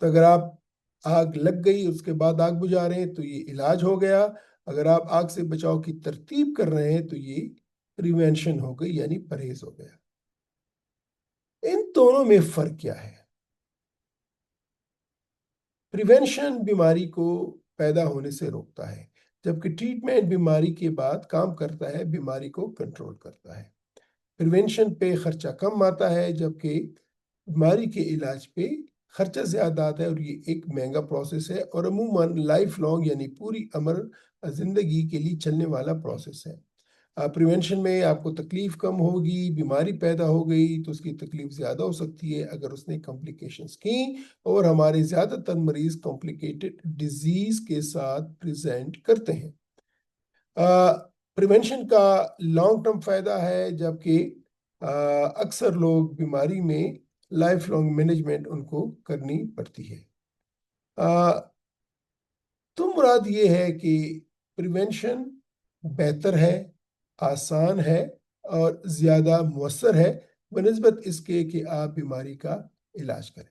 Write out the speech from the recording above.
تو اگر آپ آگ لگ گئی اس کے بعد آگ بجھا رہے ہیں تو یہ علاج ہو گیا. اگر آپ آگ سے بچاؤ کی ترتیب کر رہے ہیں تو یہ پریونشن ہو گئی، یعنی پرہیز ہو گیا. ان دونوں میں فرق کیا ہے؟ پریونشن بیماری کو پیدا ہونے سے روکتا ہے، جبکہ ٹریٹمنٹ بیماری کے بعد کام کرتا ہے، بیماری کو کنٹرول کرتا ہے. پریونشن پہ خرچہ کم آتا ہے، جبکہ بیماری کے علاج پہ خرچہ زیادہ آتا ہے، اور یہ ایک مہنگا پروسیس ہے اور عموماً لائف لانگ یعنی پوری عمر زندگی کے لیے چلنے والا پروسیس ہے. پریونشن میں آپ کو تکلیف کم ہوگی، بیماری پیدا ہو گئی تو اس کی تکلیف زیادہ ہو سکتی ہے اگر اس نے کمپلیکیشنز کی، اور ہمارے زیادہ تر مریض کمپلیکیٹڈ ڈیزیز کے ساتھ پریزنٹ کرتے ہیں. پریونشن کا لانگ ٹرم فائدہ ہے، جبکہ اکثر لوگ بیماری میں لائف لانگ مینجمنٹ ان کو کرنی پڑتی ہے. تو مراد یہ ہے کہ پریونشن بہتر ہے، آسان ہے اور زیادہ مؤثر ہے بنسبت اس کے کہ آپ بیماری کا علاج کریں.